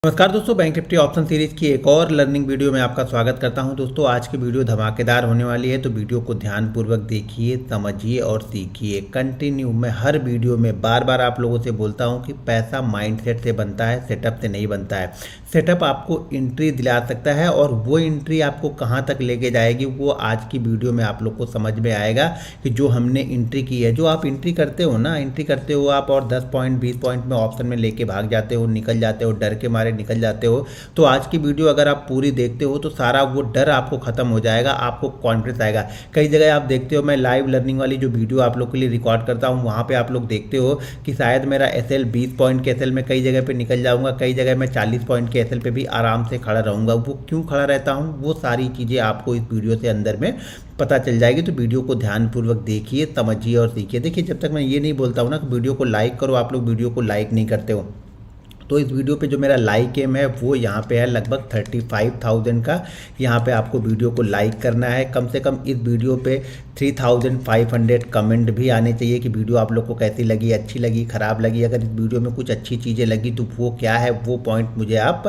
नमस्कार दोस्तों, bank Nifty option series की एक और लर्निंग वीडियो में आपका स्वागत करता हूं। दोस्तों आज की वीडियो धमाकेदार होने वाली है, तो वीडियो को ध्यानपूर्वक देखिए, समझिए और सीखिए। कंटिन्यू मैं हर वीडियो में बार बार आप लोगों से बोलता हूं कि पैसा माइंडसेट से बनता है, सेटअप से नहीं बनता है। सेटअप आपको एंट्री दिला सकता है और वो एंट्री आपको कहाँ तक लेके जाएगी वो आज की वीडियो में आप लोग को समझ में आएगा कि जो हमने एंट्री की है, जो आप एंट्री करते हो ना, एंट्री करते हो आप और 10 पॉइंट 20 पॉइंट में ऑप्शन में लेके भाग जाते हो, निकल जाते हो, डर के मारे निकल जाते हो। तो आज की वीडियो अगर आप पूरी देखते हो तो सारा वो डर आपको खत्म हो जाएगा, आपको कॉन्फिडेंस आएगा। कई जगह आप देखते हो, मैं लाइव लर्निंग वाली जो वीडियो आप लोग के लिए रिकॉर्ड करता हूँ, वहाँ पे आप लोग देखते हो कि शायद मेरा एसएल 20 पॉइंट के एसएल में कई जगह पे निकल जाऊँगा, कई जगह मैं 40 पॉइंट के एसएल पे भी आराम से खड़ा रहूँगा। वो क्यों खड़ा रहता हूँ, वो सारी चीज़ें आपको इस वीडियो से अंदर में पता चल जाएगी। तो वीडियो को ध्यानपूर्वक देखिए, समझिए और सीखिए। देखिए, जब तक मैं ये नहीं बोलता हूँ ना कि वीडियो को लाइक करो, आप लोग वीडियो को लाइक नहीं करते हो। तो इस वीडियो पे जो मेरा लाइक एम है वो यहाँ पे है लगभग 35,000 का। यहाँ पे आपको वीडियो को लाइक करना है। कम से कम इस वीडियो पे 3,500 कमेंट भी आने चाहिए कि वीडियो आप लोग को कैसी लगी, अच्छी लगी, ख़राब लगी। अगर इस वीडियो में कुछ अच्छी चीज़ें लगी तो वो क्या है, वो पॉइंट मुझे आप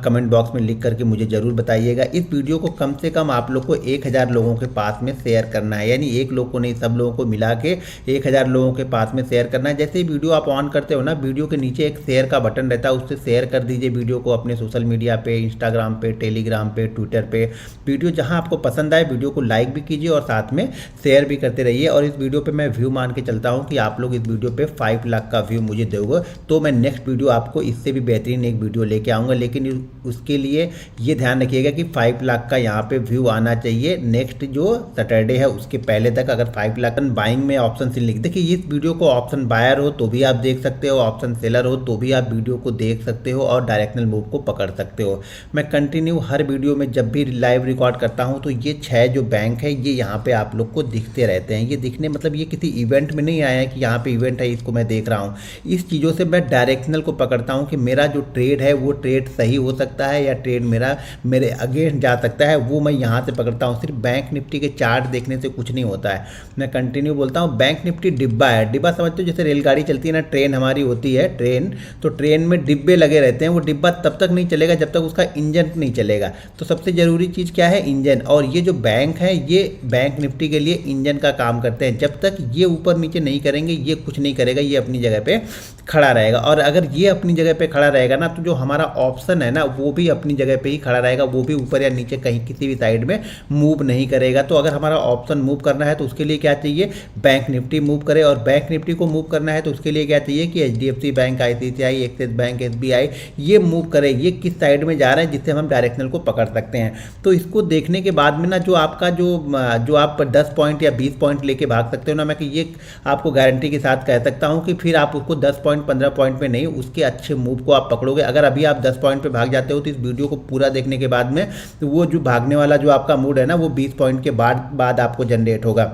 कमेंट बॉक्स में लिख करके मुझे ज़रूर बताइएगा। इस वीडियो को कम से कम आप लोग को 1000 लोगों के पास में शेयर करना है, यानी एक लोग को नहीं, सब लोगों को मिला के 1000 लोगों के पास में शेयर करना है। जैसे ही वीडियो आप ऑन करते हो ना, वीडियो के नीचे एक शेयर का बटन रहता है, उससे शेयर कर दीजिए वीडियो को अपने सोशल मीडिया पे, इंस्टाग्राम पे, टेलीग्राम पे, ट्विटर पे। वीडियो जहां आपको पसंद आए वीडियो को लाइक भी कीजिए और साथ में शेयर भी करते रहिए। और इस वीडियो पे मैं व्यू मान के चलता हूं कि आप लोग इस वीडियो पे 5 लाख का व्यू मुझे दोगे तो मैं नेक्स्ट वीडियो आपको इससे भी बेहतरीन एक वीडियो लेके आऊँगा। लेकिन उसके लिए ये ध्यान रखिएगा कि 5 लाख का यहाँ पे व्यू आना चाहिए नेक्स्ट जो सैटरडे है उसके पहले तक। अगर 5 लाख बाइंग में ऑप्शन से लिख देखिए, इस वीडियो को ऑप्शन बायर हो तो भी आप देख सकते हो, ऑप्शन सेलर हो तो भी आप वीडियो को देख सकते हो और डायरेक्शनल मूव को पकड़ सकते हो। मैं कंटिन्यू हर वीडियो में जब भी लाइव रिकॉर्ड करता हूं तो ये 6 जो बैंक है ये यहाँ पे आप लोग को दिखते रहते हैं। ये दिखने मतलब ये किसी इवेंट में नहीं आया है कि यहाँ पे इवेंट है इसको मैं देख रहा हूँ। इस चीज़ों से मैं डायरेक्शनल को पकड़ता हूँ कि मेरा जो ट्रेड है वो ट्रेड सही हो सकता है या ट्रेड मेरे अगेंस्ट जा सकता है, वो मैं यहाँ से पकड़ता हूँ। सिर्फ बैंक निफ्टी के चार्ट देखने से कुछ नहीं होता है। मैं कंटिन्यू बोलता हूँ, बैंक निफ्टी डिब्बा है। डिब्बा समझते हो, जैसे रेलगाड़ी चलती है ना, ट्रेन हमारी होती है ट्रेन, तो ट्रेन में डिब्बे लगे रहते हैं। वो डिब्बा तब तक नहीं चलेगा जब तक उसका इंजन नहीं चलेगा। तो सबसे ज़रूरी चीज़ क्या है, इंजन। और ये जो बैंक है ये बैंक निफ्टी के लिए इंजन का काम करते हैं। जब तक ये ऊपर नीचे नहीं करेंगे ये कुछ नहीं करेगा, ये अपनी जगह पे खड़ा रहेगा। और अगर ये अपनी जगह पे खड़ा रहेगा ना तो जो हमारा ऑप्शन है ना वो भी अपनी जगह पे ही खड़ा रहेगा, वो भी ऊपर या नीचे कहीं किसी भी साइड में मूव नहीं करेगा। तो अगर हमारा ऑप्शन मूव करना है तो उसके लिए क्या चाहिए, बैंक निफ्टी मूव करे। और बैंक निफ्टी को मूव करना है तो उसके लिए क्या चाहिए कि HDFC bank, ICICI, axis bank, SBI ये मूव करे, ये किस साइड में जा रहा है जिससे हम डायरेक्शनल को पकड़ सकते हैं। तो इसको देखने के बाद में ना जो आपका जो आप 10 पॉइंट या 20 पॉइंट लेके भाग सकते हो ना, मैं कि ये आपको गारंटी के साथ कह सकता हूं कि फिर आप उसको 10 पॉइंट 15 पॉइंट पे नहीं, उसके अच्छे मूव को आप पकड़ोगे। अगर अभी आप 10 पॉइंट पे भाग जाते हो तो इस वीडियो को पूरा देखने के बाद में तो वो जो भागने वाला जो आपका मूड है ना वो 20 पॉइंट के बाद आपको जनरेट होगा,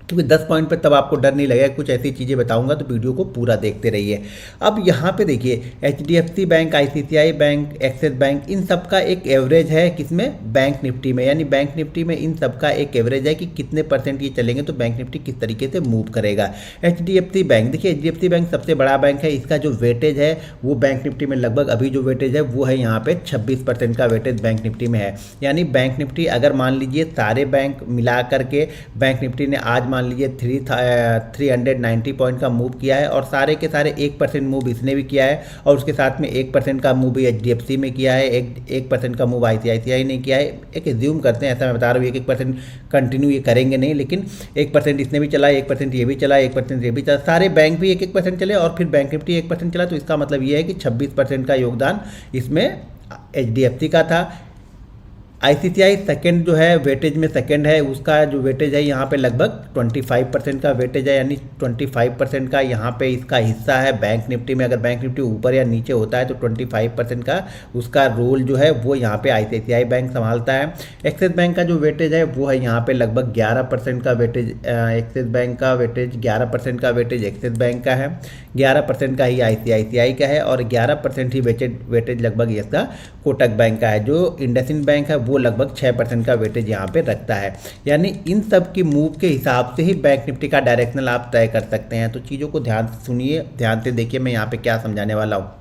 क्योंकि 10 पॉइंट पे तब आपको डर नहीं लगेगा। कुछ ऐसी चीज़ें बताऊंगा तो वीडियो को पूरा देखते रहिए। अब यहाँ पे देखिए, HDFC bank, ICICI bank, Axis bank, इन सब का एक एवरेज है किसमें, बैंक निफ्टी में। यानी बैंक निफ्टी में इन सब का एक एवरेज है कि कितने परसेंट ये चलेंगे तो बैंक निफ्टी किस तरीके से मूव करेगा। एचडीएफसी बैंक, देखिए एचडीएफसी बैंक सबसे बड़ा बैंक है, इसका जो वेटेज है वो बैंक निफ्टी में लगभग अभी जो वेटेज है वो है यहाँ पे 26% का वेटेज बैंक निफ्टी में है। यानी बैंक निफ्टी अगर मान लीजिए सारे बैंक मिला करके बैंक निफ्टी ने आज मान लीजिए 390 पॉइंट का मूव किया है और सारे के सारे 1% मूव इसने भी किया है और उसके साथ में 1% का मूव भी एचडीएफसी में किया है, 1% का मूव आईसीआईसीआई ने किया है। एक एज्यूम करते हैं, ऐसा मैं बता रहा हूँ, 1% कंटिन्यू ये करेंगे नहीं, लेकिन 1% इसने भी चला, 1% ये भी चला, 1% ये भी चला, सारे बैंक भी 1% चले और फिर बैंक निफ्टी 1% चला। तो इसका मतलब ये है कि 26% का योगदान इसमें एचडीएफसी का था। आईसीआईसीआई सेकंड जो है वेटेज में सेकंड है, उसका जो वेटेज है यहाँ पे लगभग 25% का वेटेज है, यानी 25% का यहाँ पे इसका हिस्सा है बैंक निफ्टी में। अगर बैंक निफ्टी ऊपर या नीचे होता है तो 25% का उसका रोल जो है वो यहाँ पे आईसीआईसीआई बैंक संभालता है। एक्सिस बैंक का जो वेटेज है वो है यहाँ पे लगभग 11% का वेटेज, एक्सिस बैंक का वेटेज 11% का वेटेज एक्सिस बैंक का है, 11% का ही आईसीआईसीआई का है और 11% ही वेटेज लगभग इसका कोटक बैंक का है। जो इंडसइंड बैंक है वो लगभग 6% का वेटेज यहाँ पे रखता है। यानी इन सब की मूव के हिसाब से ही बैंक निफ्टी का डायरेक्शनल आप तय कर सकते हैं। तो चीज़ों को ध्यान से सुनिए, ध्यान से देखिए मैं यहाँ पे क्या समझाने वाला हूँ।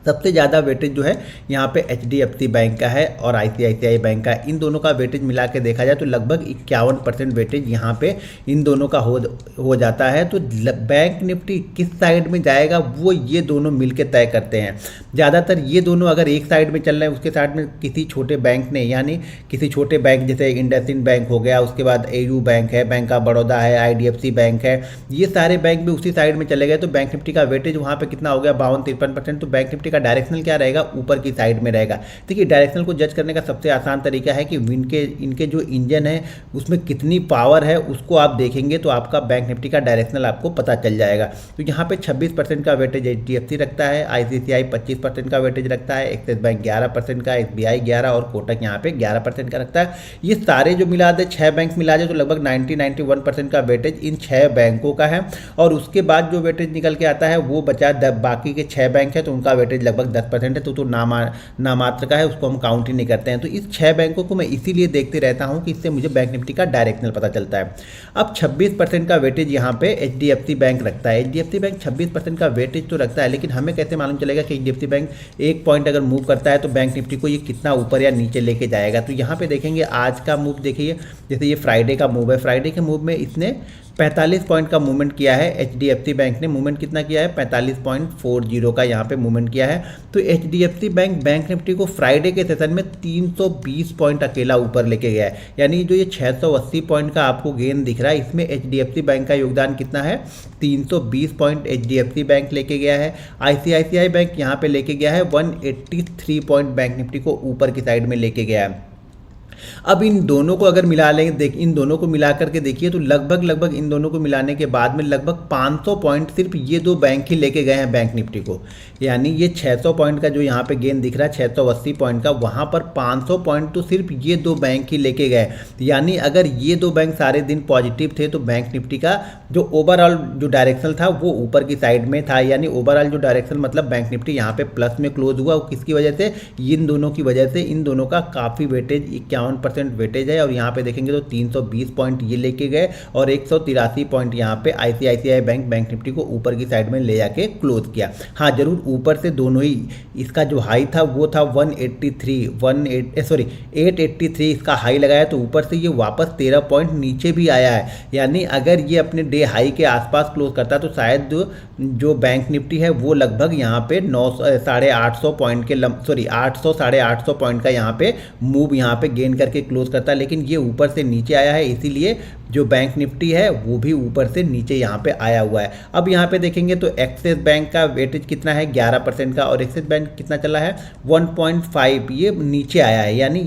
सबसे ज़्यादा वेटेज जो है यहाँ पे HDFC बैंक का है और ICICI बैंक का है। इन दोनों का वेटेज मिला के देखा जाए तो लगभग 51% वेटेज यहाँ पे इन दोनों का हो जाता है। तो बैंक निफ्टी किस साइड में जाएगा वो ये दोनों मिलके तय करते हैं। ज़्यादातर ये दोनों अगर एक साइड में चल रहे हैं, उसके साइड में किसी छोटे बैंक ने, यानी किसी छोटे बैंक जैसे इंडसइंड बैंक हो गया, उसके बाद AU बैंक है, बैंक ऑफ बड़ौदा है, IDFC बैंक है, ये सारे बैंक भी उसी साइड में चले गए तो बैंक निफ्टी का वेटेज वहाँ पे कितना हो गया 52-53%। तो बैंक निफ्टी का डायरेक्शनल क्या रहेगा, ऊपर की साइड में रहेगा। देखिए डायरेक्शनल को जज करने का सबसे आसान तरीका है कि इनके जो इंजन है उसमें कितनी पावर है उसको आप देखेंगे तो आपका बैंक निफ्टी का डायरेक्शनल आपको पता चल जाएगा। तो यहाँ पे 26% का वेटेज HDFC रखता है, ICICI 25% का वेटेज रखता है, एक्सिस बैंक 11% का, SBI 11 और कोटक यहाँ पे 11% का रखता है। ये सारे जो मिला दे 6 बैंक मिला जाए तो लगभग 91% का वेटेज इन 6 बैंकों का है। और उसके बाद जो वेटेज निकल के आता है वो बचा बाकी के 6 बैंक है तो उनका वेटेज लगभग 10% है। तो नामात्र का है, उसको हम काउंट ही नहीं करते हैं। तो इस 6 बैंकों को मैं इसीलिए देखते रहता हूँ कि इससे मुझे बैंक निफ्टी का डायरेक्शनल पता चलता है। अब 26% का वेटेज यहाँ पे HDFC बैंक रखता है। HDFC बैंक 26% का वेटेज तो रखता है, लेकिन हमें कैसे मालूम चलेगा कि HDFC बैंक 1 पॉइंट अगर मूव करता है तो बैंक निफ्टी को ये कितना ऊपर या नीचे लेके जाएगा। तो यहाँ पे देखेंगे आज का मूव देखिए, जैसे ये फ्राइडे का मूव है, फ्राइडे के मूव में इसने 45 पॉइंट का मूवमेंट किया है। HDFC बैंक ने मूवमेंट कितना किया है, 45.40 का यहाँ पे मूवमेंट किया है। तो HDFC बैंक निफ्टी को फ्राइडे के सेशन में 320 पॉइंट अकेला ऊपर लेके गया है। यानी जो ये 680 पॉइंट का आपको गेन दिख रहा है, इसमें HDFC बैंक का योगदान कितना है, 320 पॉइंट HDFC बैंक लेके गया है। ICICI बैंक यहाँ पे लेके गया है 183 पॉइंट बैंक निफ्टी को ऊपर की साइड में लेके गया है। अब इन दोनों को अगर मिला लेंगे, इन दोनों को मिला करके देखिए तो लगभग इन दोनों को मिलाने के बाद में लगभग 500 पॉइंट सिर्फ ये 2 बैंक ही लेके गए हैं बैंक निफ्टी को। यानी ये 600 पॉइंट का जो यहाँ पे गेन दिख रहा है 680 पॉइंट का, वहाँ पर 500 पॉइंट तो सिर्फ ये 2 बैंक ही लेके गए। यानी अगर ये 2 बैंक सारे दिन पॉजिटिव थे तो बैंक निफ्टी का जो ओवरऑल जो डायरेक्शनल था वो ऊपर की साइड में था। यानी ओवरऑल जो डायरेक्शनल मतलब बैंक निफ्टी यहाँ पे प्लस में क्लोज हुआ, किसकी वजह से, इन दोनों की वजह से। इन दोनों का काफ़ी वेटेज 51% वेटेज है। और यहाँ पे देखेंगे तो 320 पॉइंट ये लेके गए और 183 पॉइंट यहाँ पे ICICI बैंक निफ्टी को ऊपर की साइड में ले जाके क्लोज किया। हाँ जरूर ऊपर से दोनों ही, इसका जो हाई था वो था 883 इसका हाई लगाया, तो ऊपर से ये वापस 13 पॉइंट नीचे भी आया है। यानी अगर ये अपने डे हाई के आसपास क्लोज करता तो शायद जो बैंक निफ्टी है वो लगभग यहाँ पे 800 पॉइंट के 800 पॉइंट का यहाँ पे मूव यहाँ पे गेन करके क्लोज करता है। लेकिन ये ऊपर से नीचे आया है, इसीलिए जो बैंक निफ्टी है वो भी ऊपर से नीचे यहाँ पे आया हुआ है। अब यहाँ पे देखेंगे तो एक्सिस बैंक का वेटेज कितना है 11% का, और एक्सिस बैंक कितना चला है 1.5, ये नीचे आया है। यानी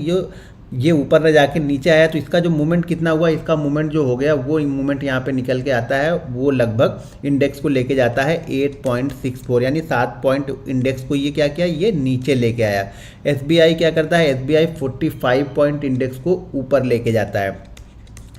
ये ऊपर न जाके नीचे आया, तो इसका जो मूवमेंट कितना हुआ, इसका मूवमेंट जो हो गया वो मूवमेंट यहाँ पे निकल के आता है, वो लगभग इंडेक्स को लेके जाता है 8.64, यानी 7 पॉइंट इंडेक्स को ये क्या किया, ये नीचे लेके आया। SBI क्या करता है, SBI 45 पॉइंट इंडेक्स को ऊपर लेके जाता है,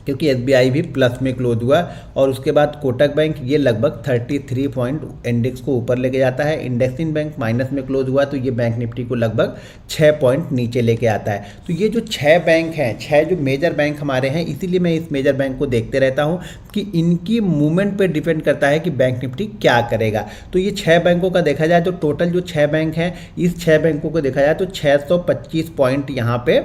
क्योंकि SBI भी प्लस में क्लोज हुआ। और उसके बाद कोटक बैंक ये लगभग 33 पॉइंट इंडेक्स को ऊपर लेके जाता है। इंडसइंड बैंक माइनस में क्लोज हुआ, तो ये बैंक निफ्टी को लगभग 6 पॉइंट नीचे लेके आता है। तो ये जो 6 बैंक हैं, 6 जो मेजर बैंक हमारे हैं, इसीलिए मैं इस मेजर बैंक को देखते रहता हूँ कि इनकी मूवमेंट पे डिपेंड करता है कि बैंक निफ्टी क्या करेगा। तो ये 6 बैंकों का देखा जाए तो टोटल जो 6 बैंक हैं, इस 6 बैंकों को देखा जाए तो 625 पॉइंट यहाँ पे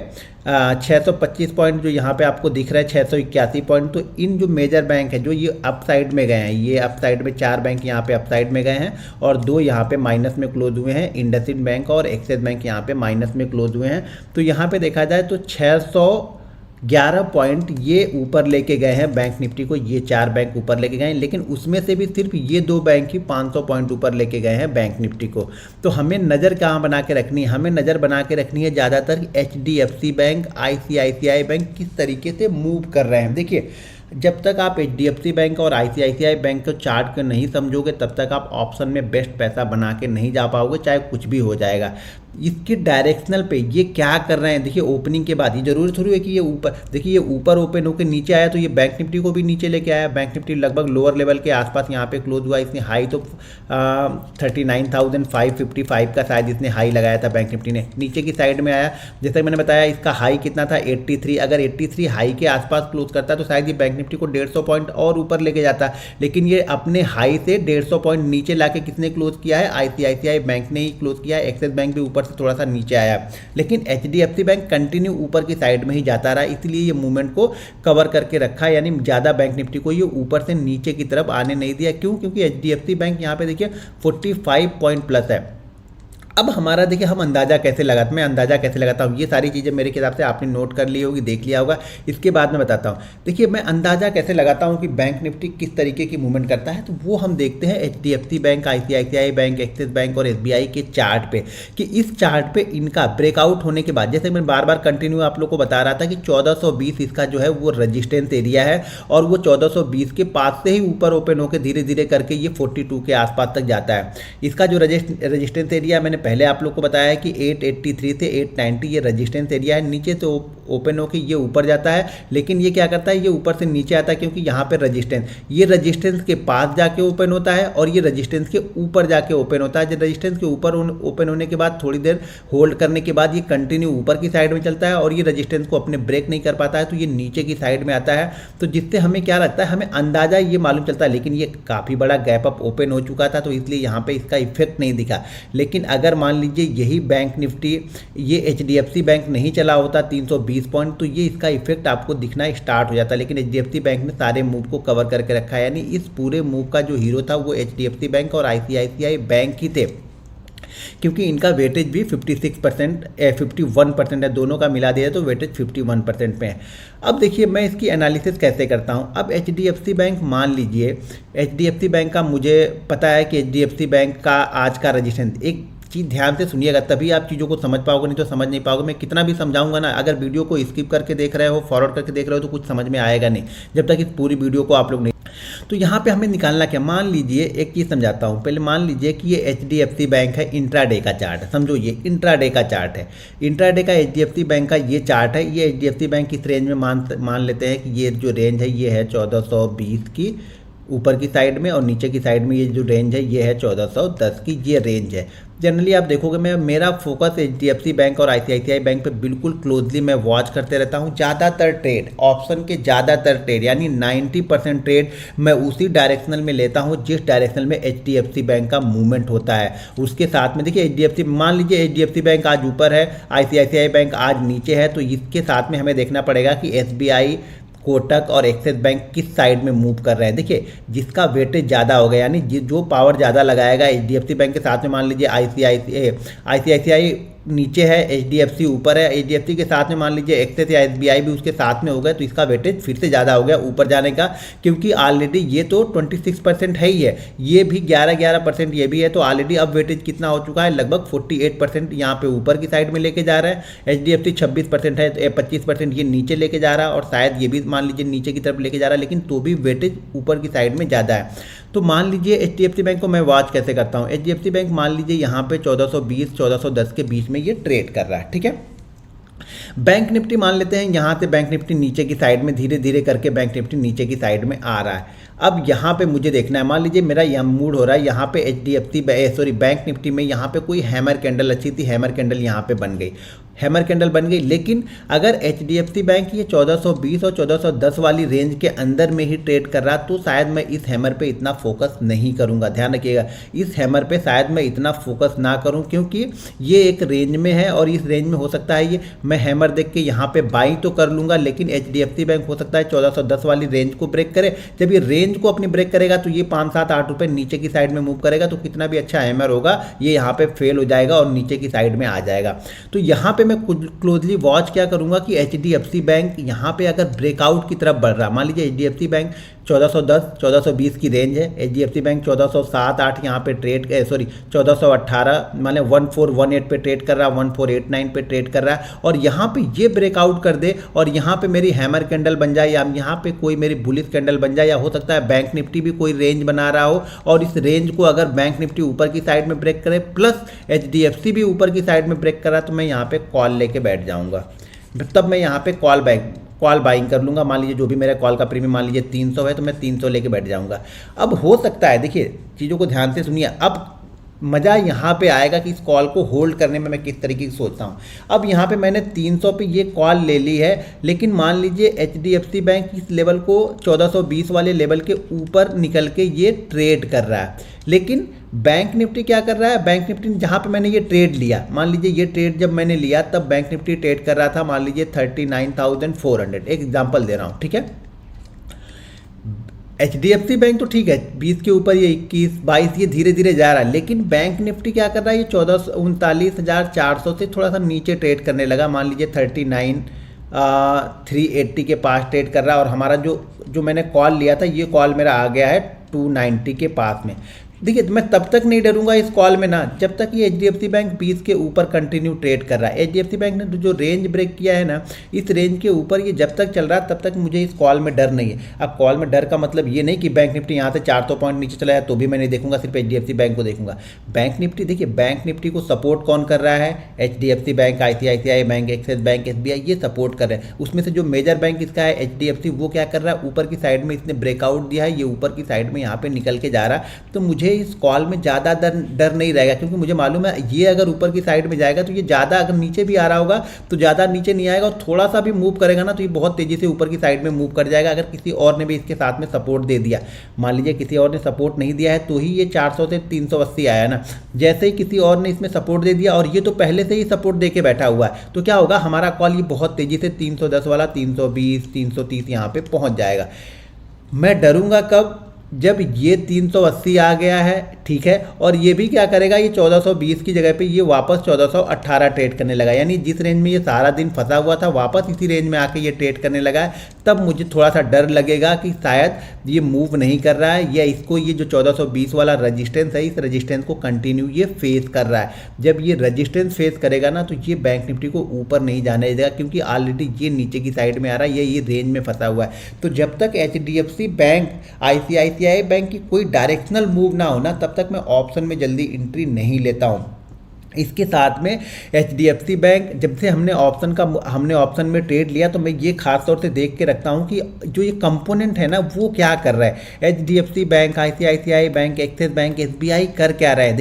625 पॉइंट जो यहाँ पे आपको दिख रहा है 681 पॉइंट। तो इन जो मेजर बैंक है जो ये अप साइड में गए हैं, ये अप साइड में 4 बैंक यहाँ पे अप साइड में गए हैं और 2 यहाँ पे माइनस में क्लोज हुए हैं, इंडसइंड बैंक और एक्सिस बैंक यहाँ पे माइनस में क्लोज हुए हैं। तो यहाँ पे देखा जाए तो 611 पॉइंट ये ऊपर लेके गए हैं बैंक निफ्टी को, ये 4 बैंक ऊपर लेके गए हैं, लेकिन उसमें से भी सिर्फ ये 2 बैंक ही 500 पॉइंट ऊपर लेके गए हैं बैंक निफ्टी को। तो हमें नज़र कहाँ बना के रखनी है, हमें नज़र बना के रखनी है ज़्यादातर HDFC बैंक, ICICI बैंक किस तरीके से मूव कर रहे हैं। देखिए जब तक आप HDFC बैंक और ICICI बैंक को चार्ट को नहीं समझोगे तब तक आप ऑप्शन में बेस्ट पैसा बना के नहीं जा पाओगे, चाहे कुछ भी हो जाएगा। इसके डायरेक्शनल पे ये क्या कर रहे हैं, देखिए ओपनिंग के बाद ये जरूरी थोड़ी है कि ये ऊपर, देखिए ये ऊपर ओपन होकर नीचे आया तो ये बैंक निफ्टी को भी नीचे लेके आया। बैंक निफ्टी लगभग लोअर लेवल के आसपास यहाँ पे क्लोज हुआ, इसने हाई तो 39,555 का शायद इसने हाई लगाया था बैंक निफ्टी ने। नीचे की साइड में आया, जैसे मैंने बताया इसका हाई कितना था 83, अगर 83 हाई के आसपास क्लोज करता तो शायद ये बैंक बैंक निफ्टी को 150 पॉइंट और ऊपर लेके जाता, लेकिन ये अपने हाई से 150 पॉइंट नीचे लाके किसने क्लोज किया है, आईसीआईसीआई बैंक ने ही क्लोज किया है। एक्सिस बैंक भी ऊपर से थोड़ा सा नीचे आया, लेकिन एचडीएफसी बैंक कंटिन्यू ऊपर की साइड में ही जाता रहा, इसलिए ये मूवमेंट को कवर करके रखा, यानी ज़्यादा बैंक निफ्टी को ये ऊपर से नीचे की तरफ आने नहीं दिया। क्यों? क्योंकि एचडीएफसी बैंक यहाँ पे देखिए 45 पॉइंट प्लस है। अब हमारा देखिए हम अंदाज़ा कैसे लगाते, मैं अंदाज़ा कैसे लगाता हूँ, ये सारी चीज़ें मेरे हिसाब से आपने नोट कर ली होगी, देख लिया होगा, इसके बाद मैं बताता हूँ। देखिए मैं अंदाज़ा कैसे लगाता हूँ कि बैंक निफ्टी किस तरीके की मूवमेंट करता है, तो वो हम देखते हैं HDFC bank, ICICI bank, Axis bank और एसबीआई के चार्ट पे, कि इस चार्ट पे इनका ब्रेकआउट होने के बाद, जैसे मैं बार बार कंटिन्यू आप लोग को बता रहा था कि 1420 इसका जो है वो रजिस्टेंस एरिया है, और वो 1420 के पास से ही ऊपर ओपन होकर धीरे धीरे करके ये 42 के आसपास तक जाता है। इसका जो रजिस्टेंस एरिया मैंने पहले आप लोग को बताया है कि 883 से 890 ये रेजिस्टेंस एरिया है, नीचे से ओपन होकर ये ऊपर जाता है, लेकिन ये क्या करता है, ये ऊपर से नीचे आता है, क्योंकि यहाँ पे ये रेजिस्टेंस के पास जाके ओपन होता है और ये रेजिस्टेंस के ऊपर जाके ओपन होता है। जब रेजिस्टेंस के ऊपर ओपन होने के बाद थोड़ी देर होल्ड करने के बाद ये कंटिन्यू ऊपर की साइड में चलता है और ये रेजिस्टेंस को अपने ब्रेक नहीं कर पाता है, तो ये नीचे की साइड में आता है। तो जिससे हमें क्या लगता है, हमें अंदाजा ये मालूम चलता है, लेकिन ये काफ़ी बड़ा गैप अप ओपन हो चुका था, तो इसलिए यहाँ पे इसका इफेक्ट नहीं दिखा। लेकिन अगर मान लीजिए यही बैंक निफ्टी ये एचडीएफसी बैंक नहीं चला होता 320 पॉइंट, तो ये इसका इफेक्ट आपको दिखना स्टार्ट हो जाता, लेकिन एचडीएफसी बैंक ने सारे मूव को कवर करके रखा है, यानी इस पूरे मूव का जो हीरो था वो एचडीएफसी बैंक और आईसीआईसीआई बैंक ही थे, क्योंकि इनका वेटेज भी 56% 51% है, दोनों का मिला दिया तो वेटेज 51% पे है। अब देखिए मैं इसकी एनालिसिस कैसे करता हूँ। अब एचडीएफसी बैंक, मान लीजिए एचडीएफसी बैंक का मुझे पता है कि एचडीएफसी बैंक का आज का रजिस्टेंस, एक चीज़ ध्यान से सुनिएगा तभी आप चीज़ों को समझ पाओगे, नहीं तो समझ नहीं पाओगे। मैं कितना भी समझाऊंगा ना, अगर वीडियो को स्किप करके देख रहे हो, फॉरवर्ड करके देख रहे हो, तो कुछ समझ में आएगा नहीं जब तक इस पूरी वीडियो को आप लोग नहीं। तो यहाँ पे हमें निकालना क्या, मान लीजिए एक चीज़ समझाता हूँ। पहले मान लीजिए कि ये एचडीएफसी बैंक है, इंट्राडे का चार्ट है, समझो ये इंट्राडे का चार्ट है, इंट्राडे का एचडीएफसी बैंक का ये चार्ट है। ये एचडीएफसी बैंक किस रेंज में मान लेते हैं कि ये जो रेंज है ये है 1420 की ऊपर की साइड में, और नीचे की साइड में ये जो रेंज है ये है 1410 की, ये रेंज है। जनरली आप देखोगे मेरा फोकस एचडीएफसी बैंक और आईसीआईसीआई बैंक पे बिल्कुल क्लोजली मैं वॉच करते रहता हूँ। ज़्यादातर ट्रेड, ऑप्शन के ज़्यादातर ट्रेड यानी 90% ट्रेड मैं उसी डायरेक्शनल में लेता हूँ जिस डायरेक्शनल में एचडीएफसी बैंक का मूवमेंट होता है। उसके साथ में देखिए एचडीएफसी, मान लीजिए एचडीएफसी बैंक आज ऊपर है, आईसीआईसीआई बैंक आज नीचे है, तो इसके साथ में हमें देखना पड़ेगा कि एसबीआई, कोटक और एक्सिस बैंक किस साइड में मूव कर रहे हैं। देखिए जिसका वेटेज ज़्यादा होगा, यानी जो पावर ज़्यादा लगाएगा एचडीएफसी बैंक के साथ में, मान लीजिए आईसीआईसीआई नीचे है, एचडीएफसी ऊपर है, एचडीएफसी के साथ में मान लीजिए एक्सिस या एसबीआई भी उसके साथ में हो गया, तो इसका वेटेज फिर से ज़्यादा हो गया ऊपर जाने का, क्योंकि ऑलरेडी ये तो 26% है ही है, ये भी 11% ये भी है, तो ऑलरेडी अब वेटेज कितना हो चुका है, लगभग 48% यहाँ पे ऊपर की साइड में लेके जा रहा है। एचडीएफसी 26% है, 25% ये नीचे लेके जा रहा है, और शायद ये भी मान लीजिए नीचे की तरफ लेके जा रहा है, लेकिन तो भी वेटेज ऊपर की साइड में ज़्यादा है। तो मान लीजिए एचडीएफसी बैंक को मैं वॉच कैसे करता हूँ। एचडीएफसी बैंक मान लीजिए यहाँ पे 1420-1410 के बीच में ये ट्रेड कर रहा है, ठीक है। बैंक निफ्टी मान लेते हैं, यहाँ से बैंक निफ्टी नीचे की साइड में धीरे धीरे करके बैंक निफ्टी नीचे की साइड में आ रहा है। अब यहाँ पे मुझे देखना है, मान लीजिए मेरा यह मूड हो रहा है, यहाँ पे बैंक निफ्टी में यहाँ पे कोई हैमर कैंडल अच्छी थी, हैमर कैंडल यहाँ पे बन गई, हैमर कैंडल बन गई। लेकिन अगर एचडीएफसी बैंक ये 1420 और 1410 वाली रेंज के अंदर में ही ट्रेड कर रहा, तो शायद मैं इस हैमर पे इतना फोकस नहीं करूँगा। ध्यान रखिएगा, इस हैमर पे शायद मैं इतना फोकस ना करूँ, क्योंकि ये एक रेंज में है और इस रेंज में हो सकता है ये मैं हैमर देख के यहाँ पे बाई तो कर लूँगा, लेकिन एचडीएफसी बैंक हो सकता है 1410 वाली रेंज को ब्रेक करे। जब ये रेंज को अपनी ब्रेक करेगा तो ये 5-7-8 रुपये नीचे की साइड में मूव करेगा, तो कितना भी अच्छा हैमर होगा ये यहाँ पे फेल हो जाएगा और नीचे की साइड में आ जाएगा। तो यहाँ पे मैं क्लोजली वॉच क्या करूँगा कि एचडीएफसी बैंक यहाँ पे अगर ब्रेकआउट की तरफ बढ़ रहा, मान लीजिए एचडीएफसी बैंक 1410-1420 की रेंज है, एचडीएफसी बैंक 1407-8 यहाँ पे 1418 माने 1418 पे ट्रेड कर रहा है, 1489 पे ट्रेड कर रहा है, और यहाँ पे ये ब्रेकआउट कर दे और यहाँ पे मेरी हैमर कैंडल बन जाए, या यहाँ पे कोई मेरी बुलिश कैंडल बन जाए, या हो सकता है बैंक निफ्टी भी कोई रेंज बना रहा हो और इस रेंज को अगर बैंक निफ्टी ऊपर की साइड में ब्रेक करे प्लस एचडीएफसी भी ऊपर की साइड में ब्रेक करा, तो मैं यहाँ पे कॉल लेके बैठ जाऊँगा। तब मैं यहाँ पे कॉल बाइंग कर लूँगा। मान लीजिए जो भी मेरा कॉल का प्रीमियम मान लीजिए 300 है, तो मैं 300 लेके बैठ जाऊँगा। अब हो सकता है, देखिए चीज़ों को ध्यान से सुनिए, अब मज़ा यहाँ पे आएगा कि इस कॉल को होल्ड करने में मैं किस तरीके से सोचता हूँ। अब यहाँ पे मैंने 300 पे ये कॉल ले ली है, लेकिन मान लीजिए HDFC बैंक इस लेवल को 1420 वाले लेवल के ऊपर निकल के ये ट्रेड कर रहा है, लेकिन बैंक निफ्टी क्या कर रहा है, बैंक निफ्टी जहाँ पे मैंने ये ट्रेड लिया, मान लीजिए ये ट्रेड जब मैंने लिया तब बैंक निफ्टी ट्रेड कर रहा था मान लीजिए 39,400, एक एग्जांपल दे रहा हूँ, ठीक है। HDFC बैंक तो ठीक है 20 के ऊपर, ये 21 22 ये धीरे धीरे जा रहा है, लेकिन बैंक निफ्टी क्या कर रहा है, ये 39,400 से थोड़ा सा नीचे ट्रेड करने लगा, मान लीजिए 39,380 के पास ट्रेड कर रहा है। और हमारा जो मैंने कॉल लिया था, ये कॉल मेरा आ गया है 290 के पास में। देखिए मैं तब तक नहीं डरूंगा इस कॉल में ना, जब तक ये HDFC बैंक 20 के ऊपर कंटिन्यू ट्रेड कर रहा है। HDFC बैंक ने जो रेंज ब्रेक किया है ना, इस रेंज के ऊपर ये जब तक चल रहा है तब तक मुझे इस कॉल में डर नहीं है। अब कॉल में डर का मतलब ये नहीं कि बैंक निफ्टी यहाँ से 400 पॉइंट नीचे चला है तो भी मैं नहीं देखूंगा, सिर्फ HDFC बैंक को देखूंगा। बैंक निफ्टी देखिए, बैंक निफ्टी को सपोर्ट कौन कर रहा है, HDFC bank, ICICI bank, Axis bank, SBI, ये सपोर्ट कर रहे हैं। उसमें से जो मेजर बैंक इसका है HDFC, वो क्या कर रहा है, ऊपर की साइड में इसने ब्रेकआउट दिया है, ये ऊपर की साइड में यहाँ पे निकल के जा रहा है। तो मुझे इस कॉल में ज़्यादा डर नहीं रहेगा, क्योंकि मुझे मालूम है ये अगर ऊपर की साइड में जाएगा तो ये ज़्यादा, अगर नीचे भी आ रहा होगा तो ज़्यादा नीचे नहीं आएगा, और थोड़ा सा भी मूव करेगा ना तो ये बहुत तेज़ी से ऊपर की साइड में मूव कर जाएगा। अगर किसी और ने भी इसके साथ में सपोर्ट दे दिया, मान लीजिए किसी और ने सपोर्ट नहीं दिया है तो ही ये 400 से 380 आया ना, जैसे ही किसी और ने इसमें सपोर्ट दे दिया और ये तो पहले से ही सपोर्ट दे के बैठा हुआ है, तो क्या होगा, हमारा कॉल ये बहुत तेज़ी से 310 वाला 320 330 यहाँ पे पहुँच जाएगा। मैं डरूंगा कब, जब ये 380 आ गया है, ठीक है, और ये भी क्या करेगा, ये 1420 की जगह पे ये वापस 1418 ट्रेड करने लगा, यानी जिस रेंज में ये सारा दिन फंसा हुआ था वापस इसी रेंज में आके ये ट्रेड करने लगा है। तब मुझे थोड़ा सा डर लगेगा कि शायद ये मूव नहीं कर रहा है, या इसको ये जो 1420 वाला रजिस्टेंस है, इस रजिस्टेंस को कंटिन्यू ये फेस कर रहा है। जब ये रजिस्टेंस फेस करेगा ना तो ये बैंक निफ्टी को ऊपर नहीं जाने देगा, क्योंकि ऑलरेडी ये नीचे की साइड में आ रहा है, ये रेंज में फंसा हुआ है। तो जब तक HDFC बैंक, ICICI बैंक की कोई डायरेक्शनल मूव ना हो ना, तब तक मैं ऑप्शन में जल्दी एंट्री नहीं लेता हूँ। इसके साथ में HDFC बैंक, जब से हमने ऑप्शन में ट्रेड लिया तो मैं ये खास तौर से देख के रखता हूँ कि जो ये कंपोनेंट है ना वो क्या कर रहा है, HDFC bank, ICICI bank, Axis bank, SBI कर क्या रहा है।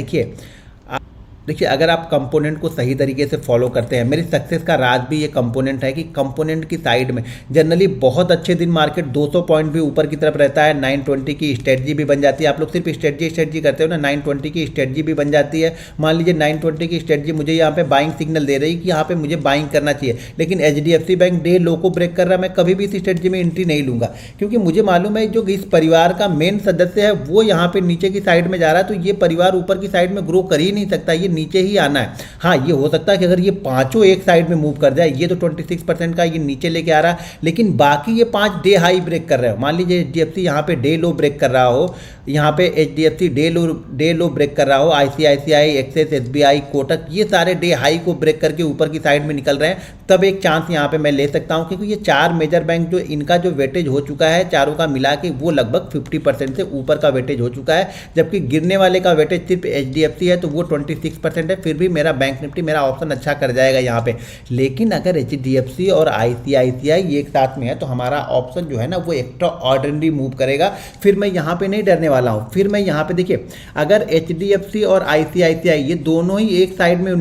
देखिए अगर आप कंपोनेंट को सही तरीके से फॉलो करते हैं, मेरी सक्सेस का राज भी ये कंपोनेंट है कि कंपोनेंट की साइड में जनरली बहुत अच्छे दिन मार्केट 200 पॉइंट भी ऊपर की तरफ रहता है, 920 की स्ट्रेटजी भी बन जाती है। आप लोग सिर्फ स्ट्रेटजी करते हो ना, 920 की स्ट्रेटजी भी बन जाती है। मान लीजिए 920 की स्ट्रेटजी मुझे यहाँ पे बाइंग सिग्नल दे रही कि यहाँ पे मुझे बाइंग करना चाहिए, लेकिन HDFC बैंक डे लो को ब्रेक कर रहा है, मैं कभी भी इस स्ट्रेटजी में एंट्री नहीं लूँगा, क्योंकि मुझे मालूम है जो इस परिवार का मेन सदस्य है वो यहाँ पे नीचे की साइड में जा रहा है, तो ये परिवार ऊपर की साइड में ग्रो कर ही नहीं सकता, ये नीचे ही आना है। हाँ, ये हो सकता है कि अगर ये पांचों एक साइड में मूव कर जाए, ये तो 26% का ये नीचे लेके आ रहा है, लेकिन बाकी ये 5 डे हाई ब्रेक कर रहे हो। मान लीजिए HDFC यहाँ पे डे लो ब्रेक कर रहा हो, यहाँ पे HDFC डे लो ब्रेक कर रहा हो, ICICI, एक्सिस, SBI, कोटक, ये सारे डे हाई को ब्रेक करके ऊपर की साइड में निकल रहे हैं, तब एक चांस यहाँ पे मैं ले सकता हूँ, क्योंकि ये 4 मेजर बैंक जो इनका जो वेटेज हो चुका है चारों का मिला के वो लगभग 50% से ऊपर का वेटेज हो चुका है, जबकि गिरने वाले का वेटेज सिर्फ HDFC है तो वो 26% है। फिर भी मेरा बैंक निफ्टी मेरा ऑप्शन अच्छा कर जाएगा यहाँ पे। लेकिन अगर HDFC और ICICI एक साथ में है तो हमारा ऑप्शन जो है ना वो एक्स्ट्रा ऑर्डिनरी मूव करेगा। फिर मैं यहाँ पे नहीं डरने वाला हूँ। फिर मैं यहाँ पे देखिए, अगर HDFC और ICICI ये दोनों ही एक साइड में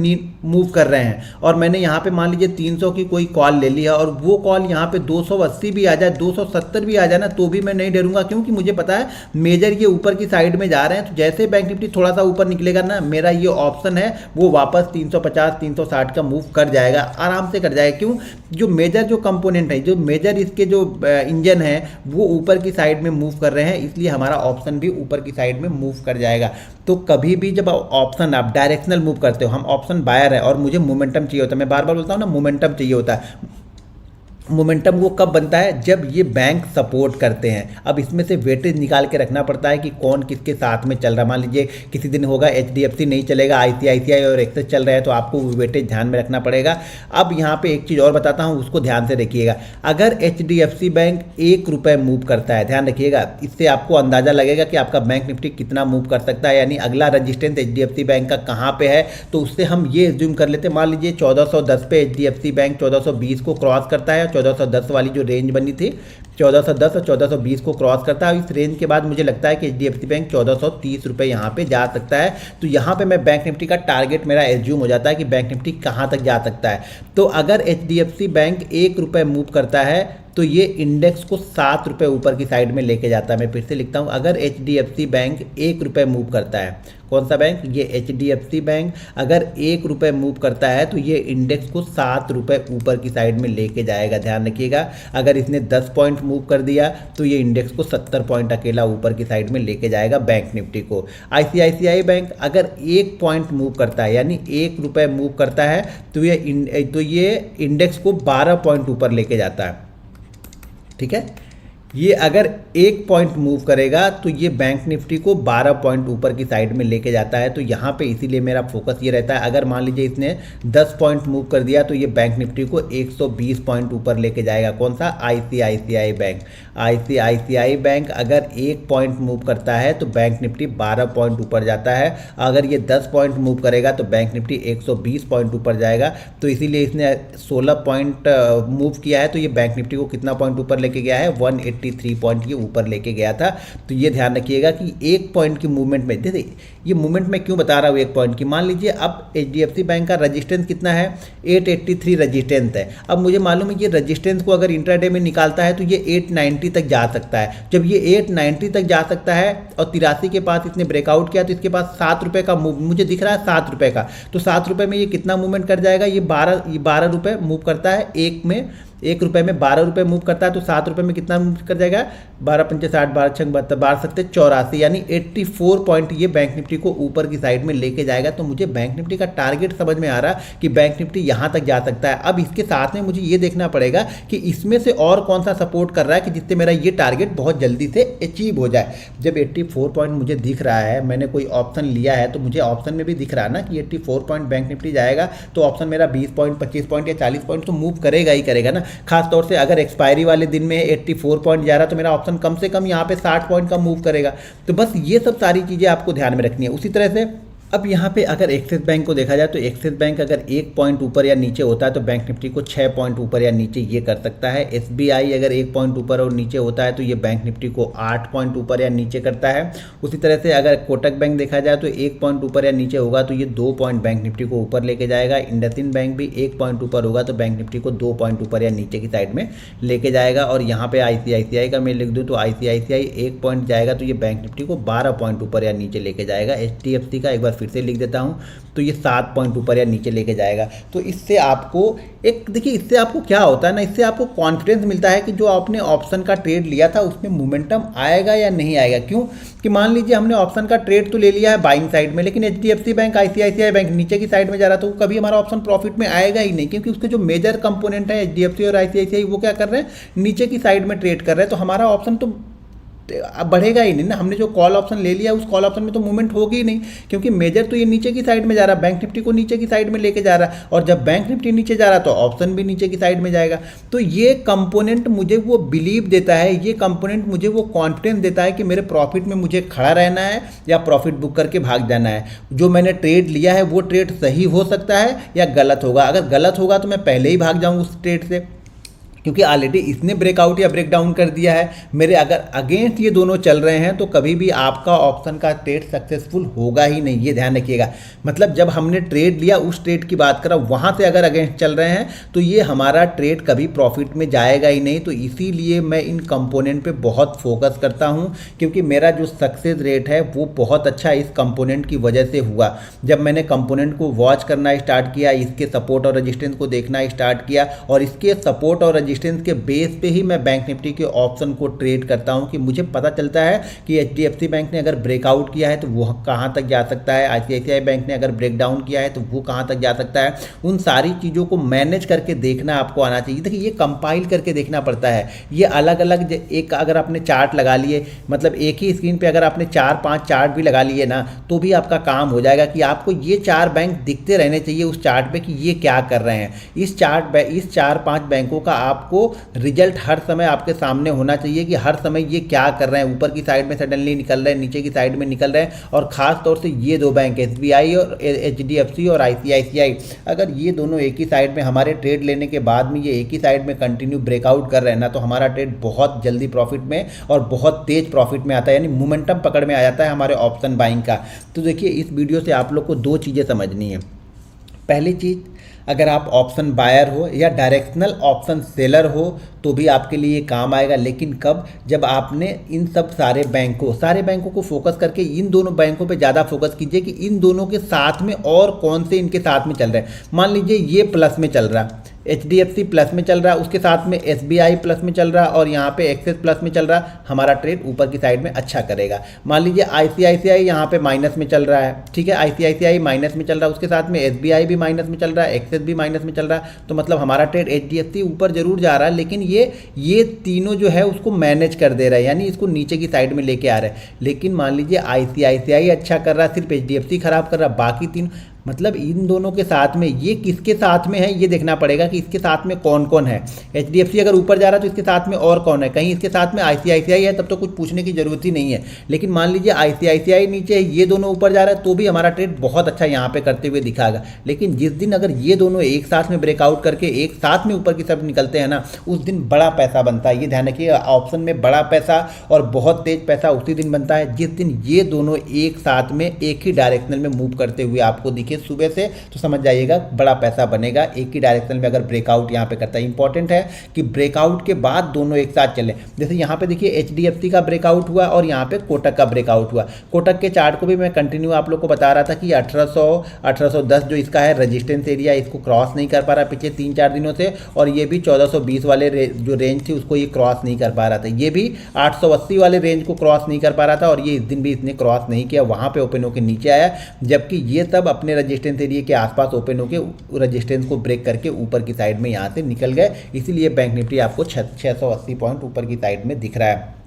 मूव कर रहे हैं और मैंने यहाँ पे मान लीजिए 300 की कोई कॉल ले ली है और वो कॉल यहाँ पे 280 भी आ जाए, 270 भी आ जाए ना, तो भी मैं नहीं डरूंगा, क्योंकि मुझे पता है मेजर ये ऊपर की साइड में जा रहे हैं। तो जैसे बैंक निफ्टी थोड़ा सा ऊपर निकलेगा ना, मेरा ये ऑप्शन है वो वापस 350 360 का मूव कर जाएगा, आराम से कर जाएगा। क्यों? जो मेजर जो कंपोनेंट है, जो मेजर इसके जो इंजन है वो ऊपर की साइड में मूव कर रहे हैं, इसलिए हमारा ऑप्शन भी ऊपर की साइड में मूव कर जाएगा। तो कभी भी जब ऑप्शन आप डायरेक्शनल मूव करते हो, हम ऑप्शन बायर है और मुझे मोमेंटम चाहिए होता है, मैं बार बार बोलता हूँ ना, मोमेंटम चाहिए होता है। मोमेंटम वो कब बनता है? जब ये बैंक सपोर्ट करते हैं। अब इसमें से वेटेज निकाल के रखना पड़ता है कि कौन किसके साथ में चल रहा है। मान लीजिए किसी दिन होगा HDFC नहीं चलेगा, ICICI और एक्सिस चल रहे हैं, तो आपको वेटेज ध्यान में रखना पड़ेगा। अब यहाँ पे एक चीज़ और बताता हूँ, उसको ध्यान से रखिएगा। अगर HDFC बैंक 1 रुपये मूव करता है, ध्यान रखिएगा, इससे आपको अंदाज़ा लगेगा कि आपका बैंक निफ्टी कितना मूव कर सकता है, यानी अगला रजिस्टेंस HDFC बैंक का कहाँ पे है। तो उससे हम ये एज्यूम कर लेते हैं, मान लीजिए 1410 पे HDFC बैंक 1420 को क्रॉस करता है, 1410 वाली जो रेंज बनी थी 1410 और 1420 को क्रॉस करता है। इस रेंज के बाद मुझे लगता है कि HDFC बैंक 1430 रुपये यहाँ पे जा सकता है। तो यहाँ पे मैं बैंक निफ्टी का टारगेट मेरा एज्यूम हो जाता है कि बैंक निफ्टी कहाँ तक जा सकता है। तो अगर HDFC बैंक 1 रुपये मूव करता है तो ये इंडेक्स को 7 रुपये ऊपर की साइड में लेके जाता है। मैं फिर से लिखता हूँ, अगर HDFC बैंक 1 रुपये मूव करता है, कौन सा बैंक, ये HDFC बैंक अगर 1 रुपये मूव करता है तो ये इंडेक्स को 7 रुपये ऊपर की साइड में लेके जाएगा। ध्यान रखिएगा, अगर इसने 10 पॉइंट मूव कर दिया तो ये इंडेक्स को 70 पॉइंट अकेला ऊपर की साइड में लेके जाएगा बैंक निफ्टी को। ICICI बैंक अगर 1 पॉइंट मूव करता है यानी 1 रुपये मूव करता है तो ये इंडेक्स को 12 पॉइंट ऊपर लेके जाता है। ठीक है, ये अगर 1 पॉइंट मूव करेगा तो ये बैंक निफ्टी को 12 पॉइंट ऊपर की साइड में लेके जाता है। तो यहाँ पे इसीलिए मेरा फोकस ये रहता है, अगर मान लीजिए इसने 10 पॉइंट मूव कर दिया तो ये बैंक निफ्टी को 120 पॉइंट ऊपर लेके जाएगा। कौन सा, ICICI बैंक। ICICI बैंक अगर 1 पॉइंट मूव करता है तो बैंक निफ्टी 12 पॉइंट ऊपर जाता है। अगर ये 10 पॉइंट मूव करेगा तो बैंक निफ्टी 120 पॉइंट ऊपर जाएगा। तो इसीलिए इसने 16 पॉइंट मूव किया है तो ये बैंक निफ्टी को कितना पॉइंट ऊपर लेके गया है, 183 पॉइंट ये ऊपर लेके गया था। तो ये ध्यान रखिएगा कि 1 पॉइंट की मूवमेंट में, देखिए ये मूवमेंट मैं क्यों बता रहा हूँ 1 पॉइंट की। मान लीजिए अब HDFC बैंक का रजिस्टेंस कितना है, 883 रजिस्टेंस है। अब मुझे मालूम है ये रजिस्टेंस को अगर इंट्राडे में निकालता है तो ये 890 तक जा सकता है। जब ये 890 तक जा सकता है और 83 के पास इसने ब्रेकआउट किया तो इसके पास 7 रुपये का मूव मुझे दिख रहा है, 7 रुपये का। तो 7 रुपये में ये कितना मूवमेंट कर जाएगा, ये 12 रुपये मूव करता है। 1 रुपये में 12 रुपये मूव करता है तो 7 रुपये में कितना मूव कर जाएगा, 12 पंचे 60, 12 छंग 12 सकते 84 यानी 84 पॉइंट ये बैंक निफ्टी को ऊपर की साइड में लेके जाएगा। तो मुझे बैंक निफ्टी का टारगेट समझ में आ रहा कि बैंक निफ्टी यहाँ तक जा सकता है। अब इसके साथ में मुझे ये देखना पड़ेगा कि इसमें से और कौन सा सपोर्ट कर रहा है कि जिससे मेरा ये टारगेट बहुत जल्दी से अचीव हो जाए। जब 84 पॉइंट मुझे दिख रहा है, मैंने कोई ऑप्शन लिया है तो मुझे ऑप्शन में भी दिख रहा है ना कि 84 पॉइंट बैंक निफ्टी जाएगा, तो ऑप्शन मेरा 20 पॉइंट 25 पॉइंट या 40 पॉइंट तो मूव करेगा ही करेगा ना। खास तौर से अगर एक्सपायरी वाले दिन में 84 पॉइंट जा रहा तो मेरा ऑप्शन कम से कम यहाँ पे 60 पॉइंट का मूव करेगा। तो बस ये सब सारी चीज़ें आपको ध्यान में रखनी है। उसी तरह से अब यहाँ पे अगर एक्सिस बैंक को देखा जाए तो एक्सिस बैंक अगर 1 पॉइंट ऊपर या नीचे होता है तो बैंक निफ्टी को 6 पॉइंट ऊपर या नीचे ये कर सकता है। SBI अगर 1 पॉइंट ऊपर और नीचे होता है तो ये बैंक निफ्टी को 8 पॉइंट ऊपर या नीचे करता है। उसी तरह से अगर कोटक बैंक देखा जाए तो 1 पॉइंट ऊपर या नीचे होगा तो ये 2 पॉइंट बैंक निफ्टी को ऊपर लेके जाएगा। इंडसइंड बैंक भी 1 पॉइंट ऊपर होगा तो बैंक निफ्टी को 2 पॉइंट ऊपर या नीचे की साइड में लेके जाएगा। और यहाँ पे ICICI का मैं लिख दूँ तो ICICI 1 पॉइंट जाएगा तो ये बैंक निफ्टी को 12 पॉइंट ऊपर या नीचे लेके जाएगा। HDFC का एक बार फिर से लिख देता हूँ तो ये 7 पॉइंट ऊपर या नीचे लेके जाएगा। तो इससे आपको देखिए इससे आपको क्या होता है ना, इससे आपको कॉन्फिडेंस मिलता है कि जो आपने ऑप्शन का ट्रेड लिया था उसमें मोमेंटम आएगा या नहीं आएगा। क्यों कि मान लीजिए हमने ऑप्शन का ट्रेड तो ले लिया है बाइंग साइड में, लेकिन HDFC बैंक ICICI बैंक नीचे की साइड में जा रहा तो कभी हमारा ऑप्शन प्रॉफिट में आएगा ही नहीं, क्योंकि उसके जो मेजर कंपोनेंट है HDFC और ICICI वो क्या कर रहे हैं, नीचे की साइड में ट्रेड कर रहे हैं। तो हमारा ऑप्शन तो बढ़ेगा ही नहीं ना। हमने जो कॉल ऑप्शन ले लिया उस कॉल ऑप्शन में तो मूवमेंट होगी ही नहीं, क्योंकि मेजर तो ये नीचे की साइड में जा रहा है, बैंक निफ्टी को नीचे की साइड में लेके जा रहा है। और जब बैंक निफ्टी नीचे जा रहा है तो ऑप्शन भी नीचे की साइड में जाएगा। तो ये कंपोनेंट मुझे वो बिलीव देता है, ये कंपोनेंट मुझे वो कॉन्फिडेंस देता है कि मेरे प्रॉफिट में मुझे खड़ा रहना है या प्रॉफिट बुक करके भाग जाना है। जो मैंने ट्रेड लिया है वो ट्रेड सही हो सकता है या गलत होगा। अगर गलत होगा तो मैं पहले ही भाग जाऊँ उस ट्रेड से, क्योंकि ऑलरेडी इसने ब्रेकआउट या ब्रेक डाउन कर दिया है। मेरे अगर अगेंस्ट ये दोनों चल रहे हैं तो कभी भी आपका ऑप्शन का ट्रेड सक्सेसफुल होगा ही नहीं, ये ध्यान रखिएगा। मतलब जब हमने ट्रेड लिया उस ट्रेड की बात करा, वहाँ से अगर अगेंस्ट चल रहे हैं तो ये हमारा ट्रेड कभी प्रॉफिट में जाएगा ही नहीं। तो इसीलिए मैं इन कंपोनेंट पे बहुत फोकस करता हूँ, क्योंकि मेरा जो सक्सेस रेट है वो बहुत अच्छा इस कंपोनेंट की वजह से हुआ। जब मैंने कंपोनेंट को वॉच करना स्टार्ट किया, इसके सपोर्ट और रजिस्टेंस को देखना स्टार्ट किया, और इसके सपोर्ट और रजिस्टेंस के बेस पे ही मैं बैंक निफ्टी के ऑप्शन को ट्रेड करता हूं कि मुझे पता चलता है कि HDFC बैंक ने अगर ब्रेकआउट किया है तो वो कहां तक जा सकता है, ICICI बैंक ने अगर ब्रेक डाउन किया है तो वो कहां तक जा सकता है। उन सारी चीज़ों को मैनेज करके देखना आपको आना चाहिए। देखिए ये कंपाइल करके देखना पड़ता है। ये अलग अलग एक अगर आपने चार्ट लगा लिए, मतलब एक ही स्क्रीन पर अगर आपने 4-5 चार्ट भी लगा लिए ना तो भी आपका काम हो जाएगा कि आपको ये 4 बैंक दिखते रहने चाहिए उस चार्ट पे कि ये क्या कर रहे हैं। इस 4-5 बैंकों का आप आपको रिजल्ट हर समय आपके सामने होना चाहिए कि हर समय ये क्या कर रहे हैं, ऊपर की साइड में सडनली निकल रहे हैं, नीचे की साइड में निकल रहे हैं। और ख़ास तौर से ये दो बैंक SBI और HDFC और ICICI, अगर ये दोनों एक ही साइड में हमारे ट्रेड लेने के बाद में ये एक ही साइड में कंटिन्यू ब्रेकआउट कर रहे हैं ना, तो हमारा ट्रेड बहुत जल्दी प्रॉफिट में और बहुत तेज प्रॉफिट में आता है, यानी मोमेंटम पकड़ में आ जाता है हमारे ऑप्शन बाइंग का। तो देखिए इस वीडियो से आप लोग को दो चीज़ें समझनी है। पहली चीज़, अगर आप ऑप्शन बायर हो या डायरेक्शनल ऑप्शन सेलर हो तो भी आपके लिए काम आएगा, लेकिन कब, जब आपने इन सब सारे बैंकों को फोकस करके इन दोनों बैंकों पे ज़्यादा फोकस कीजिए कि इन दोनों के साथ में और कौन से इनके साथ में चल रहे हैं। मान लीजिए ये प्लस में चल रहा, HDFC प्लस में चल रहा, उसके साथ में SBI प्लस में चल रहा और यहाँ पे एक्सिस प्लस में चल रहा, हमारा ट्रेड ऊपर की साइड में अच्छा करेगा। मान लीजिए ICICI यहाँ पे माइनस में चल रहा है, ठीक है, ICICI माइनस में चल रहा है, उसके साथ में SBI भी माइनस में चल रहा है, एक्सिस भी माइनस में चल रहा है, तो मतलब हमारा ट्रेड HDFC ऊपर जरूर जा रहा है, लेकिन ये तीनों जो है उसको मैनेज कर दे रहा है, यानी इसको नीचे की साइड में लेके आ रहा है। लेकिन मान लीजिए ICICI अच्छा कर रहा है, सिर्फ HDFC खराब कर रहा है, बाकी तीन, मतलब इन दोनों के साथ में ये किसके साथ में है ये देखना पड़ेगा कि इसके साथ में कौन कौन है। HDFC अगर ऊपर जा रहा है तो इसके साथ में और कौन है, कहीं इसके साथ में ICICI है तब तो कुछ पूछने की जरूरत ही नहीं है। लेकिन मान लीजिए ICICI नीचे है, ये दोनों ऊपर जा रहा है, तो भी हमारा ट्रेड बहुत अच्छा यहाँ पे करते हुए दिखाएगा। लेकिन जिस दिन अगर ये दोनों एक साथ में ब्रेकआउट करके एक साथ में ऊपर की तरफ निकलते हैं ना, उस दिन बड़ा पैसा बनता है। ये ध्यान रखिएगा, ऑप्शन में बड़ा पैसा और बहुत तेज पैसा उसी दिन बनता है जिस दिन ये दोनों एक साथ में एक ही डायरेक्शनल में मूव करते हुए आपको दिखे सुबह से, तो समझ जाइएगा बड़ा पैसा बनेगा एक ही डायरेक्शन में अगर ब्रेकआउट यहाँ पे करता है। इंपॉर्टेंट है कि ब्रेकआउट के बाद दोनों एक साथ चलें। जैसे यहाँ पे देखिए HDFC का ब्रेकआउट हुआ और यहाँ पे कोटक का ब्रेकआउट हुआ। कोटक के चार्ट को भी मैं कंटिन्यू आप लोग को बता रहा था कि 1810 जो इसका है रेजिस्टेंस एरिया, इसको क्रॉस नहीं कर पा रहा पिछले 3-4 दिनों से, और ये भी 1420 वाले जो रेंज थी उसको ये क्रॉस नहीं कर पा रहा था। ये भी 880 वाले रेंज को क्रॉस नहीं कर पा रहा था और ये इस दिन भी इसने क्रॉस नहीं किया, वहाँ पे ओपन होकर नीचे आया, जबकि ये सब अपने रेजिस्टेंस एरिया के आसपास ओपन होकर रेजिस्टेंस को ब्रेक करके ऊपर की साइड में यहाँ से निकल गए। इसीलिए बैंक निफ्टी आपको 680 पॉइंट ऊपर की साइड में दिख रहा है।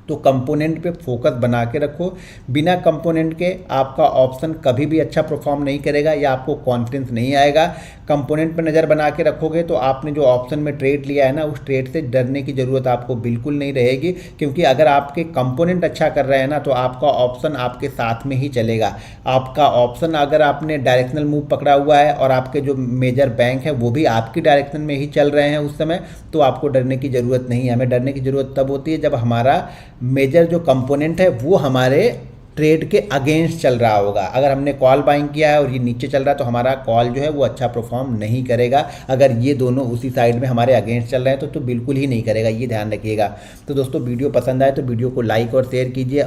तो कंपोनेंट पे फोकस बना के रखो। बिना कंपोनेंट के आपका ऑप्शन कभी भी अच्छा परफॉर्म नहीं करेगा या आपको कॉन्फिडेंस नहीं आएगा। कंपोनेंट पे नज़र बना के रखोगे तो आपने जो ऑप्शन में ट्रेड लिया है ना, उस ट्रेड से डरने की ज़रूरत आपको बिल्कुल नहीं रहेगी, क्योंकि अगर आपके कंपोनेंट अच्छा कर रहे हैं ना तो आपका ऑप्शन आपके साथ में ही चलेगा। आपका ऑप्शन अगर आपने डायरेक्शनल मूव पकड़ा हुआ है और आपके जो मेजर बैंक है वो भी आपकी डायरेक्शन में ही चल रहे हैं उस समय, तो आपको डरने की ज़रूरत नहीं है। हमें डरने की ज़रूरत तब होती है जब हमारा मेजर जो कंपोनेंट है वो हमारे ट्रेड के अगेंस्ट चल रहा होगा। अगर हमने कॉल बाइंग किया है और ये नीचे चल रहा है तो हमारा कॉल जो है वो अच्छा परफॉर्म नहीं करेगा। अगर ये दोनों उसी साइड में हमारे अगेंस्ट चल रहे हैं तो बिल्कुल ही नहीं करेगा, ये ध्यान रखिएगा। तो दोस्तों वीडियो पसंद आए तो वीडियो को लाइक और शेयर कीजिए।